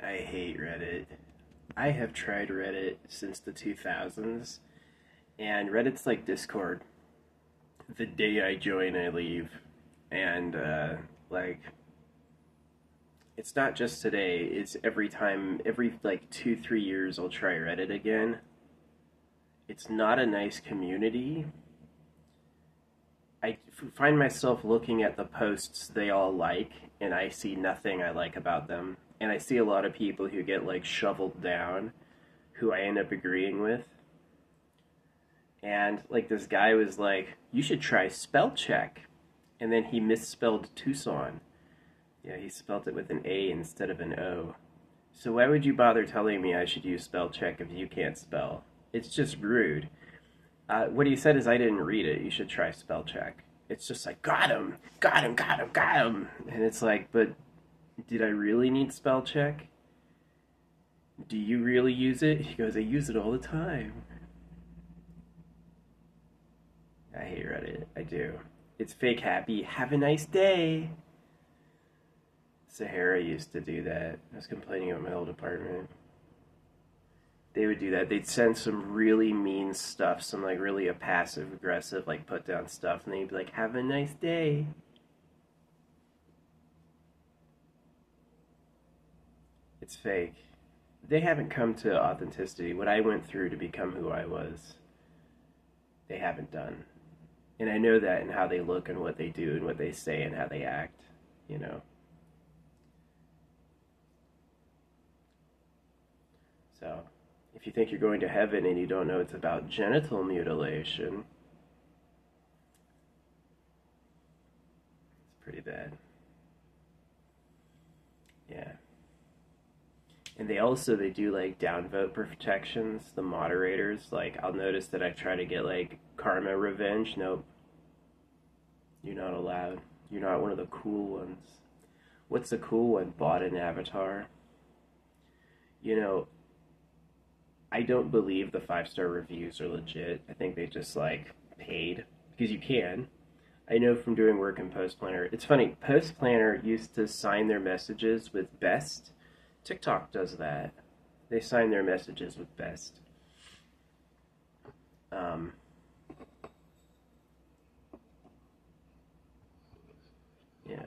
I hate Reddit. I have tried Reddit since the 2000s, and Reddit's like Discord. The day I join, I leave. And, like, it's not just today, it's every time, every like 2, 3 years, I'll try Reddit again. It's not a nice community. Find myself looking at the posts they all like, and I see nothing I like about them. And I see a lot of people who get like shoveled down, who I end up agreeing with. And like this guy was like, "You should try spell check," and then he misspelled Tucson. Yeah, he spelled it with an A instead of an O. So why would you bother telling me I should use spell check if you can't spell? It's just rude. What he said is, I didn't read it. You should try spell check. It's just like, got him, got him, got him, got him. And it's like, but did I really need spell check? Do you really use it? He goes, I use it all the time. I hate Reddit. I do. It's fake happy. Have a nice day. Sahara used to do that. I was complaining about my old apartment. They would do that. They'd send some really mean stuff, some like really passive aggressive, like put down stuff, and they'd be like, "Have a nice day." It's fake. They haven't come to authenticity. What I went through to become who I was, they haven't done. And I know that in how they look and what they do and what they say and how they act, you know. So, if you think you're going to heaven and you don't know it's about genital mutilation, it's pretty bad. Yeah. And they do like downvote protections, the moderators. Like, I'll notice that I try to get like karma revenge. Nope. You're not allowed. You're not one of the cool ones. What's the cool one? Bought an avatar. You know, I don't believe the 5-star reviews are legit. I think they just like paid because you can. I know from doing work in Post Planner. It's funny. Post Planner used to sign their messages with best. TikTok does that. They sign their messages with best. Um, yeah.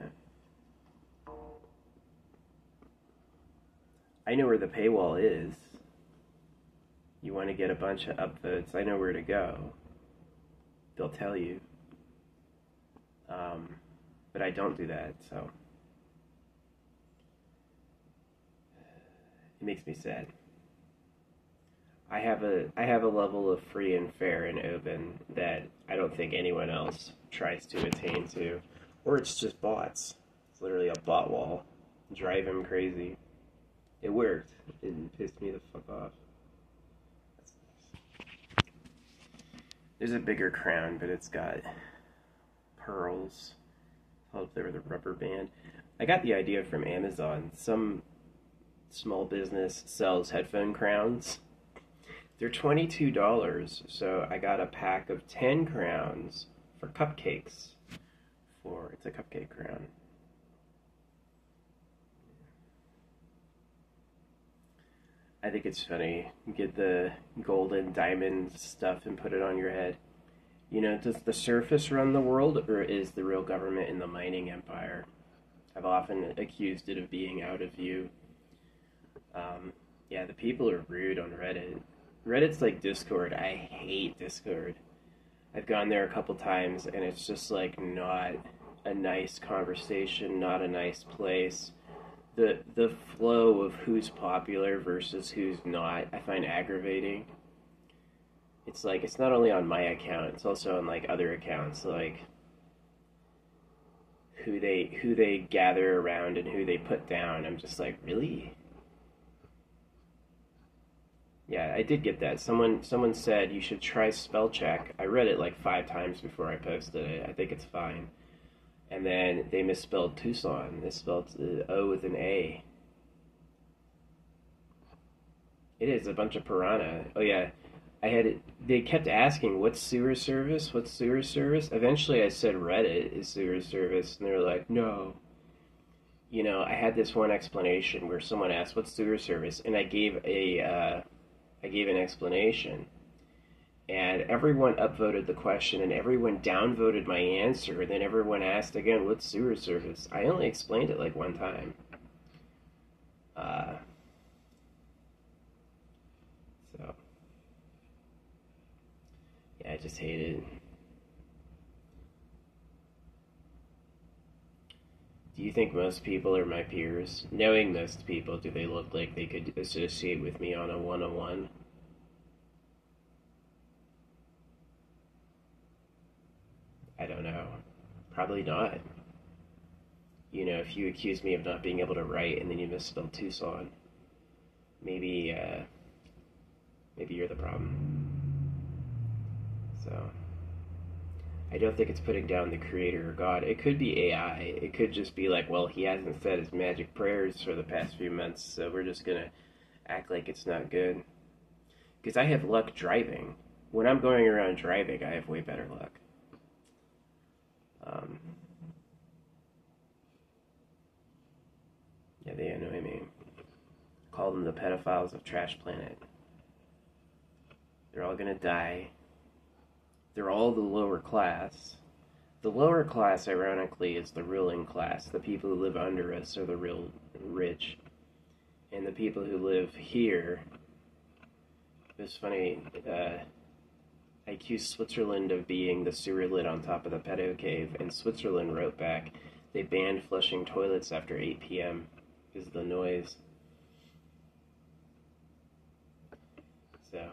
I know where the paywall is. You want to get a bunch of upvotes, I know where to go. They'll tell you. But I don't do that, so it makes me sad. I have a level of free and fair and open that I don't think anyone else tries to attain to, or it's just bots. It's literally a bot wall. Drive him crazy. It worked. It pissed me the fuck off. There's a bigger crown, but it's got pearls. I'll play with a rubber band. I got the idea from Amazon. Some small business sells headphone crowns. They're $22, so I got a pack of 10 crowns for cupcakes. It's a cupcake crown. I think it's funny. Get the gold and diamond stuff and put it on your head. You know, does the surface run the world, or is the real government in the mining empire? I've often accused it of being out of view. Yeah, the people are rude on Reddit. Reddit's like Discord. I hate Discord. I've gone there a couple times, and it's just like not a nice conversation, not a nice place. The flow of who's popular versus who's not, I find aggravating. It's like it's not only on my account, it's also on like other accounts, like who they gather around and who they put down. I'm just like, really? Yeah, I did get that. Someone said you should try spell check. I read it like 5 times before I posted it. I think it's fine. And then they misspelled Tucson. They spelled O with an A. It is a bunch of piranha. Oh yeah, I had it. They kept asking, "What's sewer service? What's sewer service?" Eventually, I said Reddit is sewer service, and they were like, "No." I had this one explanation where someone asked, "What's sewer service?" and I gave an explanation, and everyone upvoted the question, and everyone downvoted my answer, and then everyone asked again, "What's sewer service?" I only explained it like one time. Uh, so yeah, I just hate it. Do you think most people are my peers? Knowing most people, do they look like they could associate with me on a one-on-one? I don't know. Probably not. If you accuse me of not being able to write and then you misspell Tucson, maybe, maybe you're the problem. So, I don't think it's putting down the creator or God. It could be AI. It could just be like, well, he hasn't said his magic prayers for the past few months, so we're just gonna act like it's not good. Because I have luck driving. When I'm going around driving, I have way better luck. Um, yeah, they annoy me. Call them the pedophiles of Trash Planet. They're all gonna die. They're all the lower class. The lower class, ironically, is the ruling class. The people who live under us are the real rich. And the people who live here, it's funny, I accused Switzerland of being the sewer lid on top of the pedo cave, and Switzerland wrote back, they banned flushing toilets after 8 p.m. because of the noise. So,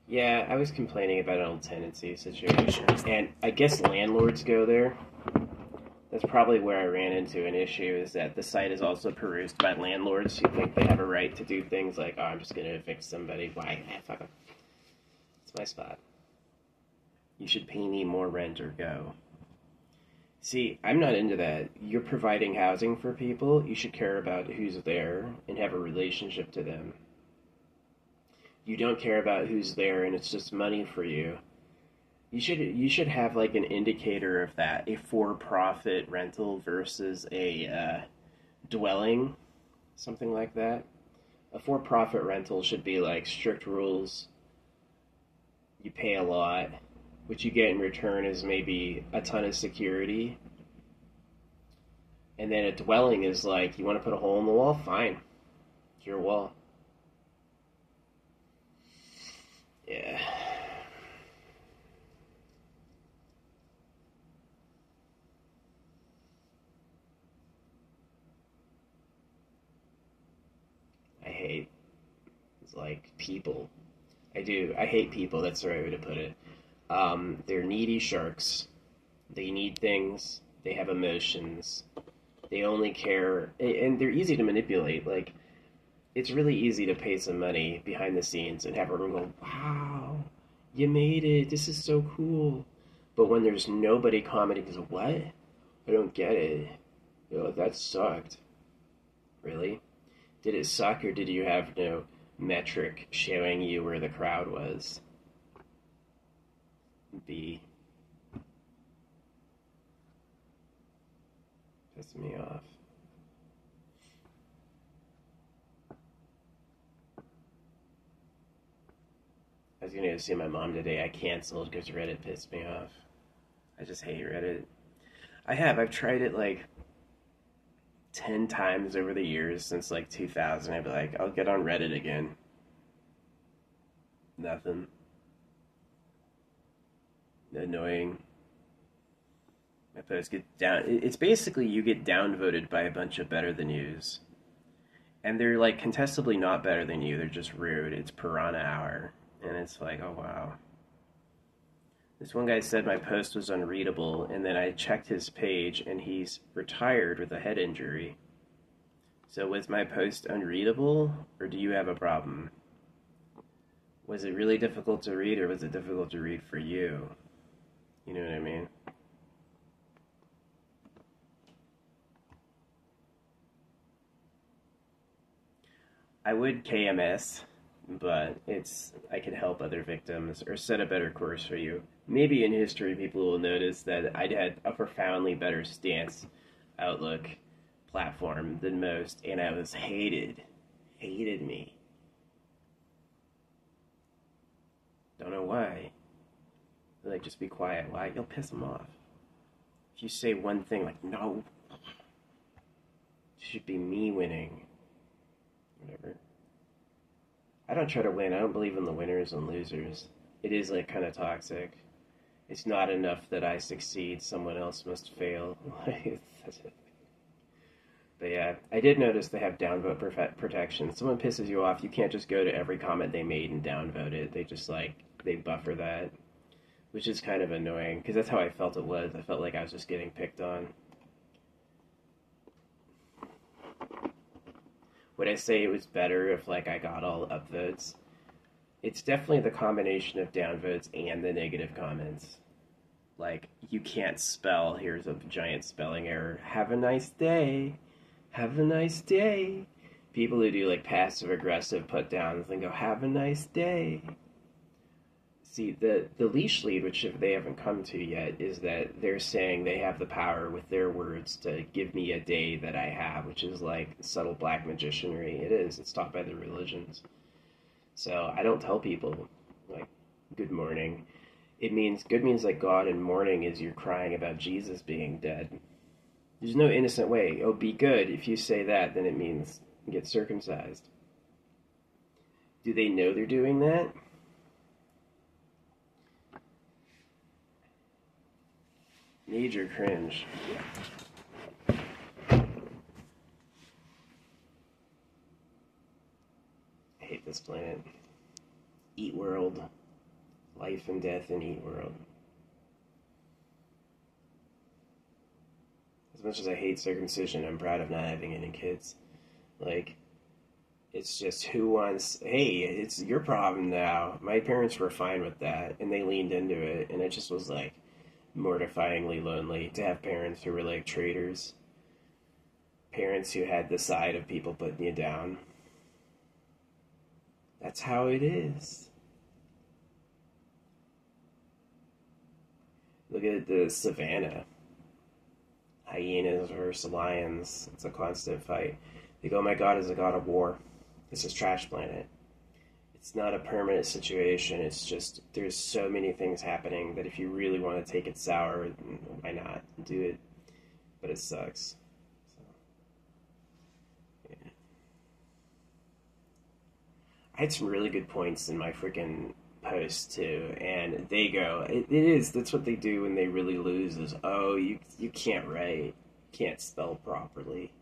yeah, I was complaining about an old tenancy situation, and I guess landlords go there. That's probably where I ran into an issue, is that the site is also perused by landlords who think they have a right to do things like, oh, I'm just going to evict somebody. Why? Fuck them. It's my spot. You should pay me more rent or go. See, I'm not into that. You're providing housing for people. You should care about who's there and have a relationship to them. You don't care about who's there and it's just money for you. You should have like an indicator of that, a for-profit rental versus a dwelling, something like that. A for-profit rental should be like strict rules. You pay a lot. What you get in return is maybe a ton of security. And then a dwelling is like, you want to put a hole in the wall? Fine. It's your wall. Yeah. I hate, it's like people. I do. I hate people. That's the right way to put it. They're needy sharks. They need things. They have emotions. They only care, and they're easy to manipulate. Like, it's really easy to pay some money behind the scenes and have everyone go, "Wow, you made it! This is so cool." But when there's nobody commenting, goes, "What? I don't get it. That sucked." Really? Did it suck, or did you have no metric showing you where the crowd was? B. Pissed me off. I was gonna go see my mom today. I canceled because Reddit pissed me off. I just hate Reddit. I've tried it like 10 times over the years since like 2000. I'd be like, I'll get on Reddit again. Nothing. Annoying. My posts get down. It's basically you get downvoted by a bunch of better than yous. And they're like contestably not better than you. They're just rude. It's piranha hour. And it's like, oh wow. This one guy said my post was unreadable, and then I checked his page, and he's retired with a head injury. So was my post unreadable, or do you have a problem? Was it really difficult to read, or was it difficult to read for you? You know what I mean? I would KMS, but I could help other victims or set a better course for you. Maybe in history people will notice that I'd had a profoundly better stance outlook platform than most, and I was hated me. Don't know why. Like, just be quiet. Why? You'll piss them off. If you say one thing like, no, it should be me winning. Whatever. I don't try to win. I don't believe in the winners and losers. It is, like, kind of toxic. It's not enough that I succeed. Someone else must fail. But yeah, I did notice they have downvote protection. Someone pisses you off, you can't just go to every comment they made and downvote it. They just, like, they buffer that, which is kind of annoying, because that's how I felt it was. I felt like I was just getting picked on. Would I say it was better if, like, I got all upvotes? It's definitely the combination of downvotes and the negative comments. Like, you can't spell, here's a giant spelling error, have a nice day. Have a nice day. People who do, like, passive aggressive put downs and go, have a nice day. See, the leash lead, which they haven't come to yet, is that they're saying they have the power with their words to give me a day that I have, which is like subtle black magicianry. It is. It's taught by the religions. So I don't tell people, like, good morning. Good means like God, and morning is you're crying about Jesus being dead. There's no innocent way. Oh, be good. If you say that, then it means get circumcised. Do they know they're doing that? Major cringe. I hate this planet. Eat world. Life and death in Eat world. As much as I hate circumcision, I'm proud of not having any kids. Like, it's just who wants, hey, it's your problem now. My parents were fine with that, and they leaned into it, and it just was, like, mortifyingly lonely to have parents who were, like, traitors. Parents who had the side of people putting you down. That's how it is. Look at the savannah. Hyenas versus lions. It's a constant fight. They go, oh my god is a god of war. This is Trash Planet. It's not a permanent situation. It's just, there's so many things happening that if you really want to take it sour, why not do it? But it sucks. So, yeah. I had some really good points in my freaking post too, and they go, it is, that's what they do when they really lose, is, oh, you can't write, can't spell properly.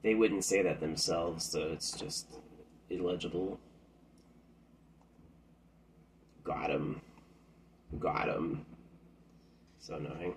They wouldn't say that themselves, so it's just illegible. Got him. So annoying.